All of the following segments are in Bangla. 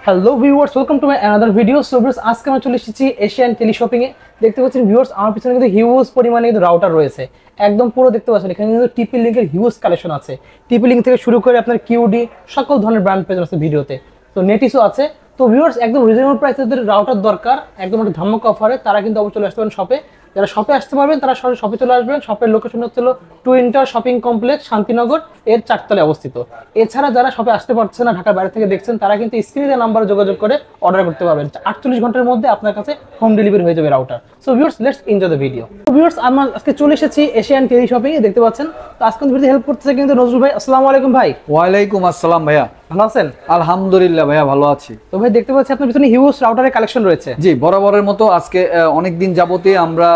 Hello viewers, welcome to my another video. So viewers, আজকে আমরা চলে এসেছি এশিয়ান টেলিশপিং এ। দেখতে পাচ্ছেন ভিউয়ার্স, আমার পিছনে কিন্তু হিউজ পরিমাণে কিন্তু রাউটার রয়েছে। একদম পুরো দেখতে পাচ্ছেন, এখানে কিন্তু টিপি লিংকের হিউজ কালেকশন আছে। টিপি লিংক থেকে শুরু করে আপনার কিউডি সকল ধরনের ব্র্যান্ড পেজ আছে ভিডিওতে। তো নেটিসও আছে। তো ভিউয়ার্স, একদম রিজনেবল প্রাইসে যাদের রাউটার দরকার, একদম একটা ধামাকা অফারে, তারা কিন্তু অবশ্যই চলে আসতে পারেন শপে। যারা শপে আসতে পারবেন তারা সরাসরি শপে চলে আসবেন। শপের লোকেশন হচ্ছে টুইন্টার শপিং কমপ্লেক্স, শান্তিনগর এর 4 তলায় অবস্থিত। এছাড়া যারা শপে আসতে পারছে না, ঢাকার বাইরে থেকে দেখছেন, তারা কিন্তু স্ক্রিনে নাম্বারে যোগাযোগ করে অর্ডার করতে পারবেন। 48 ঘন্টার মধ্যে আপনার কাছে হোম ডেলিভারি হয়ে যাবে router. So viewers, let's enjoy the video. তো ভিউয়ার্স, আমরা আজকে চলে এসেছি এশিয়ান টেলিশপিং এ, দেখতে পাচ্ছেন। তো আজকে ভিডিওতে হেল্প করতেছে কিন্তু নজরুল ভাই। আসসালামু আলাইকুম ভাই। ওয়ালাইকুম আসসালাম ভাইয়া, ভালো আছেন? আলহামদুলিল্লাহ ভাইয়া, ভালো আছি। তো ভাই, দেখতে পাচ্ছি আপনার পিছনে হিউজ রাউটারের কালেকশন রয়েছে। জি, বরাবরের মতো আজকে অনেক দিন যাবতে আমরা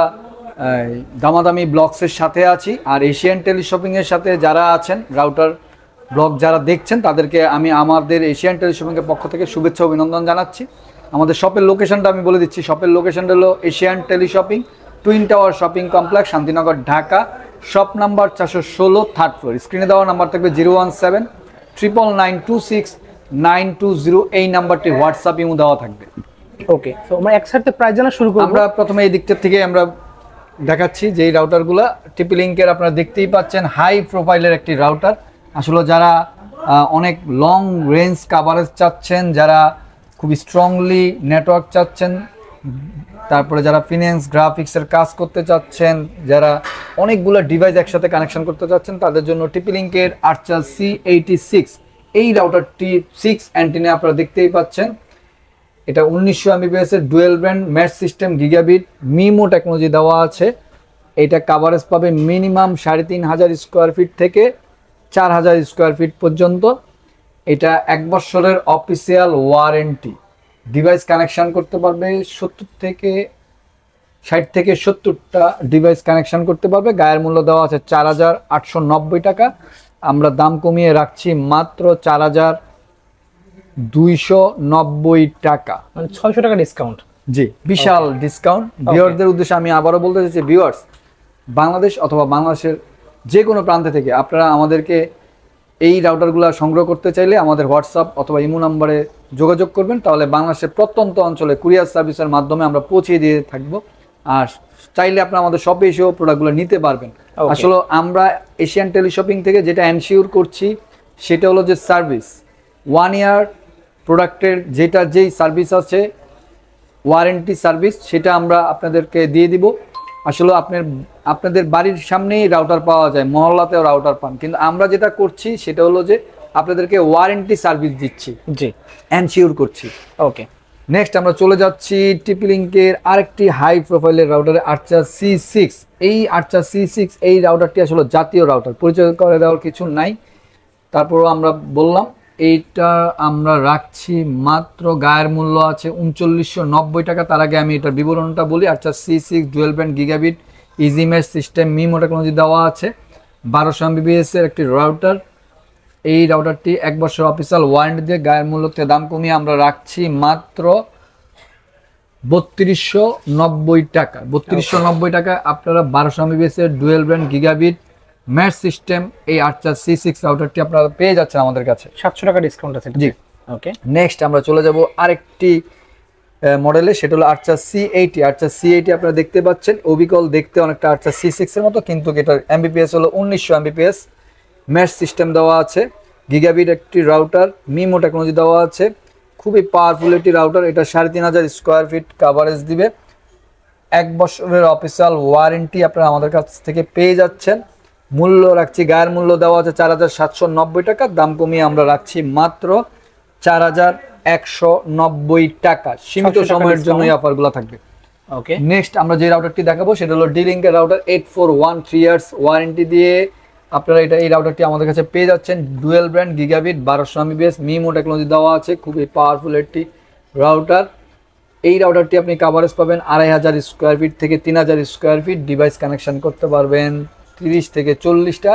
দামাদামি ব্লগসের সাথে আছি। আর এশিয়ান টেলিশপিং এর সাথে যারা আছেন, রাউটার ব্লগ যারা দেখছেন, তাদেরকে আমি আমাদের এশিয়ান টেলিশপিং এর পক্ষ থেকে শুভেচ্ছা অভিনন্দন জানাচ্ছি। আমাদের শপের লোকেশনটা আমি বলে দিচ্ছি। শপের লোকেশনটা হলো Asian teleshopping, twin tower shopping complex, Shantinagar, Dhaka. Shop number 416, 3rd floor. স্ক্রিনে দেওয়া নাম্বার থাকবে 017-99926-920। এই নাম্বারটি হোয়াটসঅ্যাপ ইমো দেওয়া থাকবে। ওকে, তো আমরা একসাথে প্রাইস জানা শুরু করব। আমরা প্রথমে এই দিকটা থেকে আমরা দেখাচ্ছি যে এই রাউটারগুলো টিপি লিংকের, আপনারা দেখতেই পাচ্ছেন হাই প্রোফাইলের একটি রাউটার। আসলে যারা অনেক লং রেঞ্জ কাভারেজ চাচ্ছেন, যারা খুব স্ট্রংলি নেটওয়ার্ক চাচ্ছেন, তারপরে যারা ফিনান্স গ্রাফিক্সের কাজ করতে চাচ্ছেন, যারা অনেকগুলো ডিভাইস একসাথে কানেকশন করতে চাচ্ছেন, তাদের জন্য টিপি লিংকের আর্চার C86 এই রাউটারটি 6 অ্যান্টেনা আপনারা দেখতেই পাচ্ছেন। এটা 1900 Mbps এর dual band mesh system, gigabit MIMO technology দেওয়া আছে। এটা কাভারেজ পাবে মিনিমাম 3500 স্কোয়ার ফিট থেকে 4000 স্কোয়ার ফিট পর্যন্ত। এটা 1 বছরের অফিসিয়াল ওয়ারেন্টি। ডিভাইস কানেকশন করতে পারবে 60 থেকে 70টা ডিভাইস কানেকশন করতে পারবে। গায়ের মূল্য দেওয়া আছে 4890 টাকা। আমরা দাম কমিয়ে রাখছি মাত্র 4290 টাকা, মানে 600 টাকা ডিসকাউন্ট। জি, বিশাল ডিসকাউন্ট। ভিউয়ারদের উদ্দেশ্যে আমি আবারও বলতে চাইছি, ভিউয়ার্স, বাংলাদেশ অথবা বাংলাদেশের যে কোনো প্রান্ত থেকে আপনারা আমাদেরকে এই রাউটারগুলো সংগ্রহ করতে চাইলে আমাদের হোয়াটসঅ্যাপ অথবা ইমো নাম্বারে যোগাযোগ করবেন। তাহলে বাংলাদেশের প্রত্যন্ত অঞ্চলে কুরিয়ার সার্ভিসের মাধ্যমে আমরা পৌঁছে দিয়ে থাকবো। আর চাইলে আপনারা আমাদের শপে এসেও প্রোডাক্টগুলো নিতে পারবেন। আসলে আমরা এশিয়ান টেলিশপিং থেকে যেটা এনশিওর করছি সেটা হলো যে সার্ভিস 1 ইয়ার প্রোডাক্টের যেই সার্ভিস আছে, ওয়ারেন্টি সার্ভিস, সেটা আমরা আপনাদেরকে দিয়ে দিব। আসলে আপনাদের বাড়ির সামনেই রাউটার পাওয়া যায়, মহল্লাতেও রাউটার পান, কিন্তু আমরা যেটা করছি সেটা হলো যে আপনাদেরকে ওয়ারেন্টি সার্ভিস দিচ্ছি, জি, এনশিওর করছি। ওকে, নেক্সট আমরা চলে যাচ্ছি টিপি লিংকের আরেকটি হাই প্রোফাইলের রাউটারে, আর্চার C6। এই আর্চার C6 এই রাউটারটি আসলে জাতীয় রাউটার, পরিচয় করে দেওয়ার কিছু নাই। তারপরও আমরা বললাম এইটা আমরা রাখছি মাত্র, গায়ের মূল্য আছে 3990 টাকা। তার আগে আমি এটার বিবরণটা বলি। Archer C6 dual band gigabit easy mesh system MIMO technology দেওয়া আছে। 1200 Mbps এর একটি রাউটার। এই রাউটারটি 1 বছর অফিসিয়াল ওয়ারেন্টি দিয়ে গায়ের মূল্যতে দাম কমিয়ে আমরা রাখছি মাত্র 3290 টাকা। 3290 টাকা আপনারা 1200 Mbps এর dual band gigabit mash system এই আর্চার C6 রাউটারটি আপনারা পেয়ে যাচ্ছেন আমাদের কাছে। 700 টাকা ডিসকাউন্ট আছে। জি, ওকে। নেক্সট আমরা চলে যাব আরেকটি মডেলে, সেটা হলো আর্চার C80। আর্চার C80 আপনারা দেখতে পাচ্ছেন, অবিকল দেখতে অনেকটা আর্চার C6 এর মতো, কিন্তু এটার Mbps হলো 1900 Mbps। ম্যাশ সিস্টেম দেওয়া আছে, গিগাবিট একটি রাউটার, মিমো টেকনোলজি দেওয়া আছে। খুবই পাওয়ারফুল একটি রাউটার। এটা 3500 স্কোয়ার ফিট কাভারেজ দিবে। 1 বছরের অফিসিয়াল ওয়ারেন্টি আপনারা আমাদের কাছ থেকে পেয়ে যাচ্ছেন। মূল্য রাখছি, গায়ের মূল্য দেওয়া আছে 4790 টাকা। দাম কমিয়ে আমরা রাখছি মাত্র 4190 টাকা। সীমিত সময়ের জন্য এই অফারগুলো থাকবে। ওকে, নেক্সট আমরা যে রাউটারটি দেখাবো সেটা হলো ডি-লিংকের রাউটার 8413 3 ইয়ার্স ওয়ারেন্টি দিয়ে আপনারা এই রাউটারটি আমাদের কাছে পেয়ে যাচ্ছেন। Dual brand gigabit 1200 Mbps MIMO technology দেওয়া আছে। খুবই পাওয়ারফুল একটি রাউটার। এই রাউটারটি আপনি কাভারেজ পাবেন 2500 স্কোয়ার ফিট থেকে 3000 স্কোয়ার ফিট। ডিভাইস কানেকশন করতে পারবেন 30 থেকে 40টা।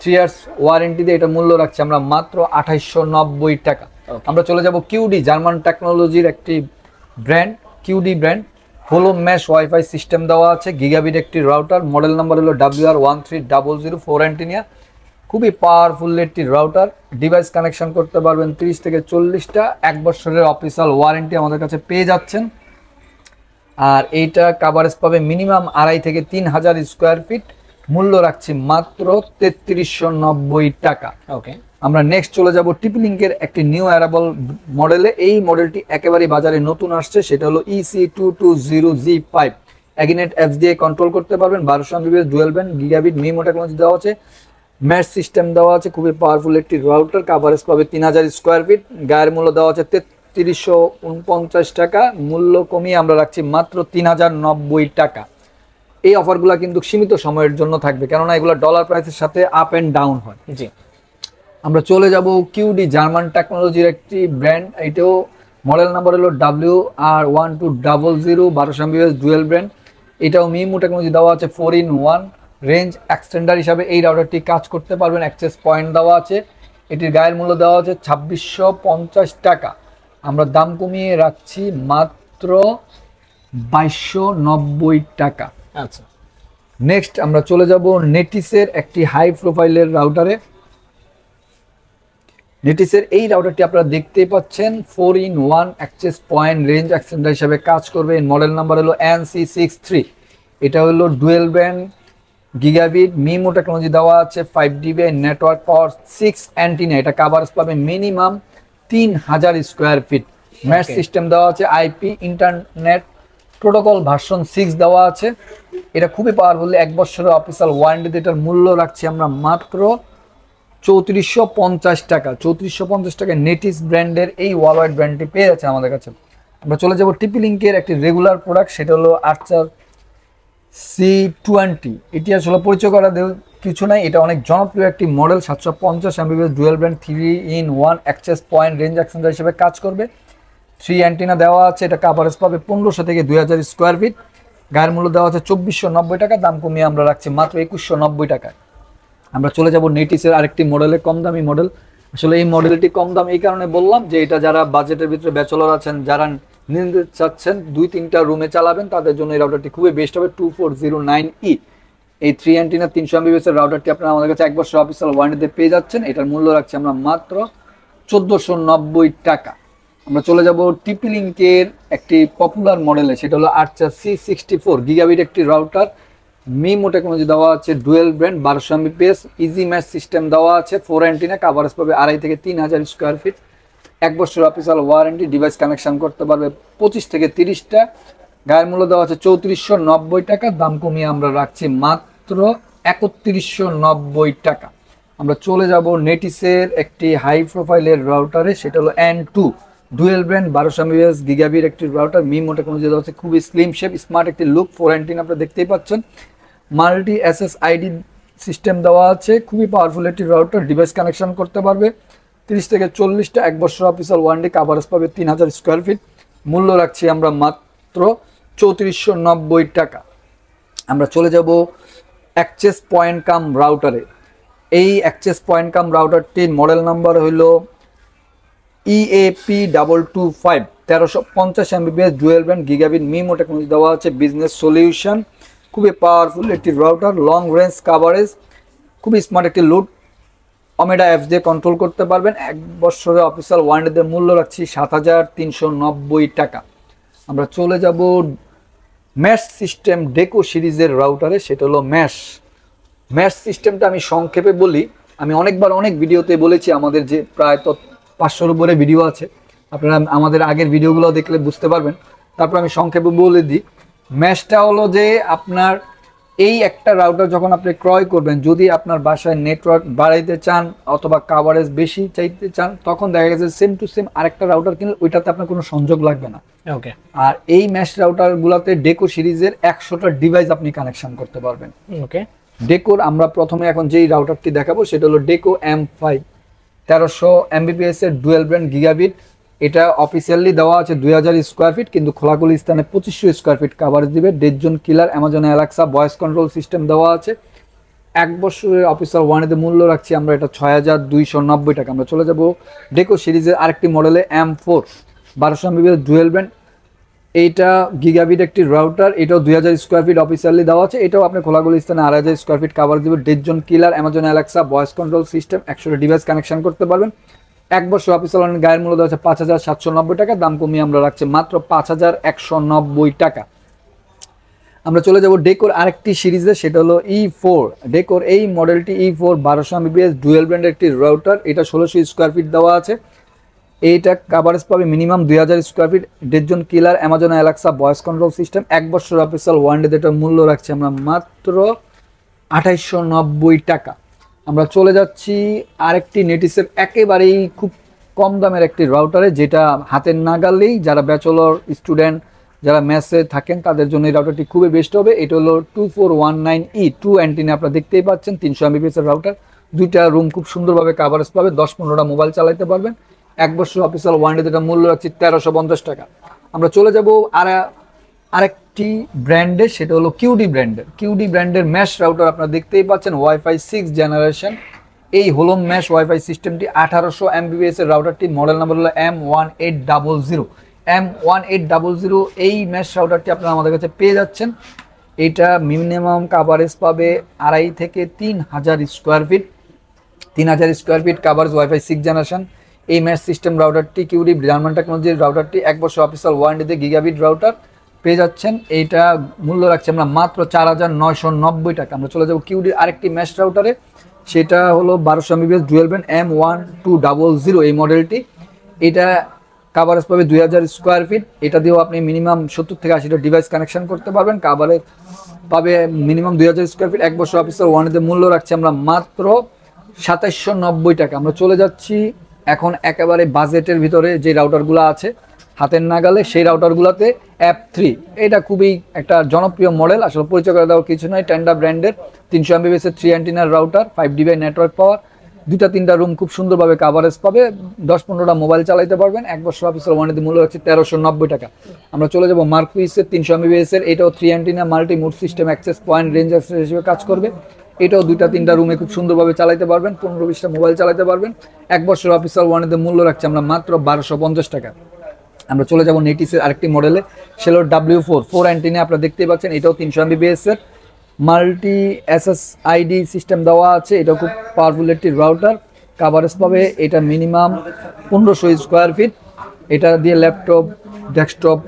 3 ইয়ার্স ওয়ারেন্টি দিয়ে এটা মূল্য রাখছি আমরা মাত্র 2890 টাকা। আমরা চলে যাব কিউডি, জার্মান টেকনোলজির একটি ব্র্যান্ড, কিউডি ব্র্যান্ড। হোলো ম্যাশ ওয়াইফাই সিস্টেম দেওয়া আছে, গিগাবিট একটি রাউটার। মডেল নাম্বার হলো WR13004 অ্যান্টেনা। খুবই পাওয়ারফুল একটি রাউটার, ডিভাইস কানেকশন করতে পারবেন 30 থেকে 40টা, 1 বছরের অফিসিয়াল ওয়ারেন্টি আমাদের কাছে পেয়ে যাচ্ছেন। আর এইটা কাভারেজ পাবে মিনিমাম 2.5 থেকে 3,000 স্কোয়ার ফিট, মূল্য রাখছি মাত্র 3390 টাকা। ওকে, আমরা নেক্সট চলে যাব টিপলিংকের একটি নিউ অ্যারাবল মডেলে। এই মডেলটি একেবারে বাজারে নতুন আসছে, সেটা হলো EC220G5। অ্যাগিনেট অ্যাপস দিয়ে কন্ট্রোল করতে পারবেন, 1200 MBps dual band, gigabit MIMO technology দেওয়া আছে, ম্যাশ সিস্টেম দেওয়া আছে, খুবই পাওয়ারফুল একটি রাউটার। কাভারেজ পাবে 3000 স্কোয়ার ফিট, গায়ের মূল্য দেওয়া আছে 3349 টাকা, মূল্য কমিয়ে আমরা রাখছি মাত্র 3090 টাকা। এই অফারগুলো কিন্তু সীমিত সময়ের জন্য থাকবে, কেননা এগুলো ডলার প্রাইসের সাথে আপ অ্যান্ড ডাউন হয়। জি, আমরা চলে যাব কিউডি, জার্মান টেকনোলজির একটি ব্র্যান্ড। এটাও মডেল নাম্বার হলো WR1200, 1200 MBps ডুয়েল ব্র্যান্ড। এটাও মিমো টেকনোলজি দেওয়া আছে, 4-in-1 রেঞ্জ এক্সটেন্ডার হিসাবে এই রাউটারটি কাজ করতে পারবেন। অ্যাক্সেস পয়েন্ট দেওয়া আছে, এটির গায়ের মূল্য দেওয়া আছে 2650 টাকা, আমরা দাম কমিয়ে রাখছি মাত্র 2290 টাকা। আচ্ছা, নেক্সট আমরা চলে যাব নেটিসের একটি হাই প্রোফাইলের রাউটারে। নেটিসের এই রাউটারটি আপনারা দেখতেই পাচ্ছেন, 4-in-1 access point range extender হিসাবে কাজ করবে। এর মডেল নাম্বার হলো NC63। এটা হলো dual band, gigabit MIMO technology দেওয়া আছে, 5dB নেটওয়ার্ক পাওয়ার, 6 অ্যান্টিনা। এটা কাভারেজ পাবে minimum 3000 square feet. Mesh system দেওয়া আছে, IP ইন্টারনেট প্রোটোকল ভার্সন 6 দেওয়া আছে। এটা খুবই পাওয়ারফুল, 1 বছরের অফিসিয়াল ওয়ারেন্টি। এটার মূল্য রাখছি আমরা মাত্র 3450 টাকা। 3450 টাকায় নেটিস ব্র্যান্ডের এই ওয়ালওয়াইড ব্র্যান্ডটি পেয়ে যাচ্ছে আমাদের কাছে। আমরা চলে যাব টিপলিংকের একটি রেগুলার প্রোডাক্ট, সেটা হলো আর্চার C20। এটি আসলে পরিচয় করা কিছু নাই, এটা অনেক জনপ্রিয় একটি model, 750 MBps dual brand, 3-in-1 access point range extender হিসেবে কাজ করবে। 3 অ্যান্টিনা দেওয়া আছে, এটা কাভারেজ পাবে 1500 থেকে 2000 স্কোয়ার ফিট, গায়ের মূল্য দেওয়া আছে 2490 টাকা, দাম কমিয়ে আমরা রাখছি মাত্র 2190 টাকায়। আমরা চলে যাব নেটিসের আরেকটি মডেলে, কম দামি মডেল। আসলে এই মডেলটি কম দাম এই কারণে বললাম যে এটা যারা বাজেটের ভিতরে ব্যাচেলর আছেন, যারা নিতে চাচ্ছেন 2-3টা রুমে চালাবেন, তাদের জন্য এই রাউটারটি খুবই বেস্ট হবে। 2409E এই 3 অ্যান্টিনা 300 MBps এর রাউটারটি আপনারা আমাদের কাছে 1 বছর অফিসিয়াল ওয়ারেন্টিতে পেয়ে যাচ্ছেন। এটার মূল্য রাখছি আমরা মাত্র 1490 টাকা। আমরা চলে যাব টিপলিংকের একটি পপুলার মডেলে, সেটা হলো আর্চার C64 গিগাবিট একটি রাউটার, মিমো টেকনোলজি দেওয়া আছে, dual brand, 1200 MBps easy match system দেওয়া আছে, 4 অ্যান্টিনা, কাভারেজ পাবে 2.5 থেকে 3000 স্কোয়ার ফিট, 1 বছর অফিসিয়াল ওয়ারেন্টি, ডিভাইস কানেকশন করতে পারবে 25 থেকে 30টা, গায়ের মূল্য দেওয়া আছে 3490 টাকা, দাম কমিয়ে আমরা রাখছি মাত্র 3190 টাকা। আমরা চলে যাব নেটিসের একটি হাই প্রোফাইলের রাউটারে, সেটা হলো N2 dual brand, 1200 MBps gigabit একটি রাউটার, মিমো টেকনোলজি দেওয়া আছে, খুবই স্লিম শেপ, স্মার্ট একটি লুক, 4 অ্যান্টিনা আপনারা দেখতেই পাচ্ছেন, মাল্টি SSID সিস্টেম দেওয়া আছে, খুবই পাওয়ারফুল একটি রাউটার, ডিভাইস কানেকশন করতে পারবে 30 থেকে 40টা, 1 বছর অফিসিয়াল ওয়ারেন্টি, কাভারেজ পাবে 3000 স্কোয়ার ফিট, মূল্য রাখছি আমরা মাত্র 3490 টাকা। আমরা চলে যাব অ্যাক্সেস পয়েন্ট কাম রাউটারে। এই অ্যাক্সেস পয়েন্ট কাম রাউটারটির মডেল নাম্বার হইল EAP225, 1350 MBps dual band, gigabit MIMO technology দেওয়া আছে, বিজনেস সলিউশন, খুবই পাওয়ারফুল একটি রাউটার, লং রেঞ্জ কাভারেজ, খুবই স্মার্ট একটি লুট, অমেডা অ্যাপস দিয়ে কন্ট্রোল করতে পারবেন, 1 বছরের অফিসিয়াল ওয়ারেন্টিতে মূল্য রাখছি 7390 টাকা। আমরা চলে যাব ম্যাশ সিস্টেম ডেকো সিরিজের রাউটারে, সেটা হলো ম্যাশ সিস্টেমটা আমি সংক্ষেপে বলি, আমি অনেকবার অনেক ভিডিওতে বলেছি, আমাদের যে প্রায় 500-এর উপরে ভিডিও আছে, আপনারা আমাদের আগের ভিডিওগুলো দেখলে বুঝতে পারবেন। তারপর আমি সংক্ষেপে বলে দিই, ম্যাশটা হলো যে আপনার এই একটা রাউটার যখন আপনি ক্রয় করবেন, যদি আপনার বাসায় নেটওয়ার্ক বাড়াইতে চান অথবা কাভারেজ বেশি চাইতে চান, তখন দেখা গেছে সেম টু সেম আরেকটা রাউটার কিনলে ওইটাতে আপনার কোনো সংযোগ লাগবে না। ওকে, আর এই ম্যাশ রাউটারগুলোতে ডেকো সিরিজের 100টা ডিভাইস আপনি কানেকশন করতে পারবেন। ওকে, ডেকোর আমরা প্রথমে এখন যেই রাউটারটি দেখাবো সেটা হলো ডেকো M5, 1300 MBps এর ডুয়েল ব্র্যান্ড গিগাবিট। এটা অফিসিয়ালি দেওয়া আছে 2000 স্কোয়ার ফিট, কিন্তু খোলাখুলি স্থানে 2500 স্কোয়ার ফিট কাভারেজ দিবে। Dead zone killer, Amazon Alexa voice control system দেওয়া আছে, 1 বছরের অফিসিয়াল ওয়ারেন্টিতে মূল্য রাখছি আমরা এটা 6290 টাকা। আমরা চলে যাব ডেকো সিরিজের আরেকটি মডেলে M4, 1200 MBps ডুয়েল ব্র্যান্ড, এইটা গিগাবিট একটি রাউটার, এটাও 2000 স্কোয়ার ফিট অফিসিয়ালি দেওয়া আছে। এটাও আপনি খোলাগুলি স্থানে 2500 স্কোয়ার ফিট কাভার দিবে। Dead zone killer, Amazon Alexa, voice control system, 100 device connection করতে পারবেন। 1 বছর অফিসিয়াল গায়ের মূল্য দেওয়া আছে 5790 টাকা, দাম কমিয়ে আমরা রাখছি মাত্র 5190 টাকা। আমরা চলে যাব ডেকোর আরেকটি সিরিজে, সেটা হলো E4 ডেকোর। এই মডেলটি E4 1200 Mbps ডুয়েল ব্র্যান্ডের একটি রাউটার, এটা 1600 স্কোয়ার ফিট দেওয়া আছে। এইটা কাভারেজ পাবে minimum 2000 square feet, dead zone killer, Amazon Alexa, voice control system, 1 বছর অফিসিয়াল ওয়ারেন্টি। এটার মূল্য রাখছি আমরা মাত্র 2890 টাকা। আমরা চলে যাচ্ছি আরেকটি নেটিসের একেবারেই খুব কম দামের একটি রাউটারে, যেটা হাতের নাগালেই যারা ব্যাচেলর স্টুডেন্ট যারা মেসে থাকেন তাদের জন্য এই রাউটারটি খুবই বেস্ট হবে। এটা হলো 2419E 2 অ্যান্টিনা, আপনারা দেখতেই পাচ্ছেন 300 Mbps এর রাউটার। দুইটা রুম খুব সুন্দরভাবে কাভারেজ পাবে, 10-15টা মোবাইল চালাতে পারবেন। 1 বছর অফিসিয়াল ওয়ারেন্টি, যেটা মূল্য রাখছি 1350 টাকা। আমরা চলে যাব আরেকটি ব্র্যান্ডে, সেটা হলো কিউডি ব্র্যান্ডের ম্যাশ রাউটার। আপনারা দেখতেই পাচ্ছেন ওয়াইফাই 6 জেনারেশন, এই হলো ম্যাশ ওয়াইফাই সিস্টেমটি। 1800 Mbps এর রাউটারটি, মডেল নাম্বার হলো M1800। এই ম্যাশ রাউটারটি আপনারা আমাদের কাছে পেয়ে যাচ্ছেন। এটা মিনিমাম কাভারেজ পাবে 2.5 থেকে 3000 square fit, 3000 square feet coverage wifi 6 generation. এই ম্যাশ সিস্টেম রাউটারটি কিউডি জার্মান টেকনোলজির রাউটারটি 1 বছর অফিসিয়াল ওয়ারেন্টিতে গিগাবিট রাউটার পেয়ে যাচ্ছেন। এইটা মূল্য রাখছি আমরা মাত্র 4990 টাকা। আমরা চলে যাব কিউডির আরেকটি ম্যাশ রাউটারে, সেটা হলো 1200 Mbps ডুয়েল ব্র্যান্ড M1200 এই মডেলটি। এটা কাভারেজ পাবে 2000 স্কোয়ার ফিট, এটা দিয়েও আপনি মিনিমাম 70 থেকে 80টা ডিভাইস কানেকশন করতে পারবেন। কাভারেজ পাবে মিনিমাম 2000 স্কোয়ার ফিট, 1 বছর অফিসিয়াল ওয়ারেন্টিতে মূল্য রাখছি আমরা মাত্র 2790 টাকা। আমরা চলে যাচ্ছি এখন একেবারে বাজেটের ভিতরে যে রাউটারগুলো আছে হাতের নাগালে, সেই রাউটারগুলোতে F3। এটা খুবই একটা জনপ্রিয় মডেল, আসলে পরিচয় করে দেওয়ার কিছু নয়। টেন্ডা ব্র্যান্ডের 300 Mbps এর 3 অ্যান্টিনার রাউটার, 5 ডিভাইস নেটওয়ার্ক পাওয়ার, 2-3টা রুম খুব সুন্দরভাবে কাভারেজ পাবে, 10-15টা মোবাইল চালাতে পারবেন। 1 বছর অফিসিয়াল ওয়ারেন্টি, মূল্য হচ্ছে 1390 টাকা। আমরা চলে যাব মার্কুইসের 300 Mbps এর, এটাও 3 antenna multi mood system, access point, range access হিসেবে কাজ করবে। এটাও 2-3টা রুমে খুব সুন্দরভাবে চালাতে পারবেন, 15-20টা মোবাইল চালাতে পারবেন। 1 বছর অফিসিয়াল ওয়ারেন্টিতে মূল্য রাখছি আমরা মাত্র 1250 টাকা। আমরা চলে যাব নেটিসের আরেকটি মডেলে, সেটা হলো W4 অ্যান্টিনা। আপনারা দেখতেই পাচ্ছেন এটাও 300 Mbps এর মাল্টি SSID সিস্টেম দেওয়া আছে। এটাও খুব পাওয়ারফুল একটি রাউটার, কাভারেজ পাবে এটা মিনিমাম 1500 স্কোয়ার ফিট। এটা দিয়ে ল্যাপটপ, ডেস্কটপ,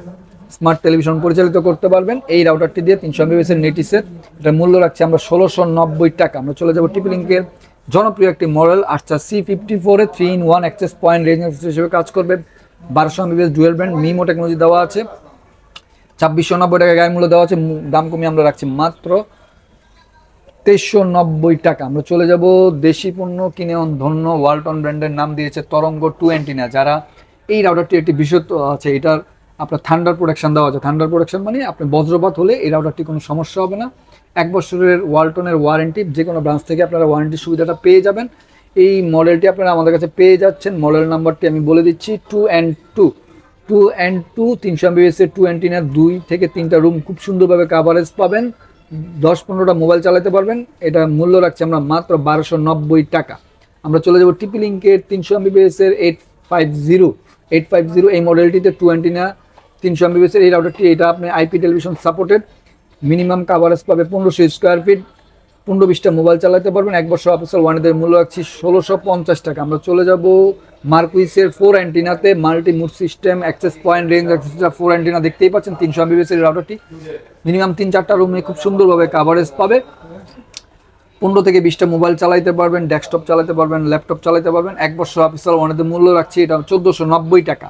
স্মার্ট টেলিভিশন পরিচালিত করতে পারবেন। এই রাউটারটি দিয়ে 300 Mbps এর নেটিসের, এটার মূল্য রাখছি আমরা 1690 টাকা। আমরা চলে যাব TP-Link-এর জনপ্রিয় একটি মডেল আচ্ছা C54 এর 3-in-1 access point, range access হিসেবে কাজ করবে। 1200 Mbps dual brand, MIMO technology দেওয়া আছে। 2690 টাকা গায়ে মূল্য দেওয়া আছে, দাম কমিয়ে আমরা রাখছি মাত্র 2390 টাকা। আমরা চলে যাব দেশি পণ্য কিনে ধন্য ওয়ালটন ব্র্যান্ডের নাম দিয়েছে তরঙ্গ 2 অ্যান্টিনা। যারা এই রাউটারটি একটি বিশেষত্ব আছে, এটার আপনার থান্ডার প্রোটেকশন দেওয়া আছে। থান্ডার প্রোটেকশন মানে আপনি বজ্রপাত হলে এই রাউটারটি কোনো সমস্যা হবে না। 1 বছরের ওয়ালটনের ওয়ারেন্টি, যে কোনো ব্রাঞ্চ থেকে আপনারা ওয়ারেন্টি সুবিধাটা পেয়ে যাবেন। এই মডেলটি আপনারা আমাদের কাছে পেয়ে যাচ্ছেন। মডেল নাম্বারটি আমি বলে দিচ্ছি 2N2 300 Mbps এর 2 অ্যান্টিনার 2 থেকে 3টা রুম খুব সুন্দরভাবে কাভারেজ পাবেন, 10-15টা মোবাইল চালাতে পারবেন। এটা মূল্য রাখছি আমরা মাত্র 1290 টাকা। আমরা চলে যাব TP-Link-এর 300 Mbps এর 850 এই মডেলটিতে 2 অ্যান্টিনা 300 Mbps এর এই রাউটারটি। এটা আপনি IP television supported, minimum coverage পাবে 1500 স্কোয়ার ফিট, 15-20টা মোবাইল চালাতে পারবেন। 1 বছর অফিসিয়াল ওয়ারেন্টির মূল্য রাখছি 1650 টাকা। আমরা চলে যাব মার্কুইসের 4 অ্যান্টিনাতে, multi mood system, access point, range access 4 antenna দেখতেই পাচ্ছেন 300 Mbps এর রাউটারটি। মিনিমাম 3-4টা রুমে খুব সুন্দরভাবে কাভারেজ পাবে, 15 থেকে 20টা মোবাইল চালাতে পারবেন, ডেস্কটপ চালাতে পারবেন, ল্যাপটপ চালাতে পারবেন। 1 বছর অফিসিয়াল ওয়ারেন্টির মূল্য রাখছি এটা 1490 টাকা।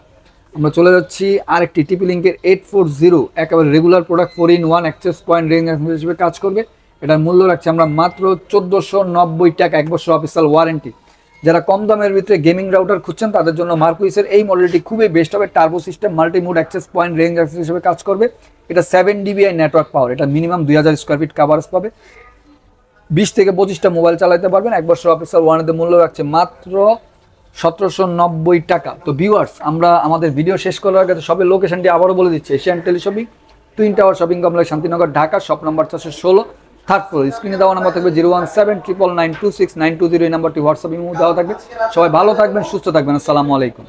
আমরা চলে যাচ্ছি আরেকটি TP-Link-এর 840, একেবারে regular product, 4-in-1 access point, range access হিসেবে কাজ করবে। এটার মূল্য রাখছি আমরা মাত্র 1490 টাকা, 1 বছর অফিসিয়াল ওয়ারেন্টি। যারা কম দামের ভিতরে গেমিং রাউটার খুঁজছেন তাদের জন্য মার্কুইসের এই মডেলটি খুবই বেস্ট হবে। Turbo system, multi mode access point, range access হিসেবে কাজ করবে। এটা 7 dBi নেটওয়ার্ক পাওয়ার, এটা মিনিমাম 2000 স্কোয়ার ফিট কাভারেজ পাবে, 20 থেকে 25টা মোবাইল চালাতে পারবেন। 1 বছর অফিসিয়াল ওয়ারেন্টির মূল্য রাখছে মাত্র 1790 টাকা। তো ভিউয়ার্স, আমরা আমাদের ভিডিও শেষ করার আগে সবের লোকেশনটি আবারও বলে দিচ্ছি। Asian teleshopping, twin tower shopping complex, Shantinagar, Dhaka, shop number 416, third floor. স্ক্রিনে দেওয়া নাম্বার থাকবে 01799926920, এই নাম্বারটি হোয়াটসঅ্যাপ ইমো দেওয়া থাকবে। সবাই ভালো থাকবেন, সুস্থ থাকবেন। আসসালামু আলাইকুম।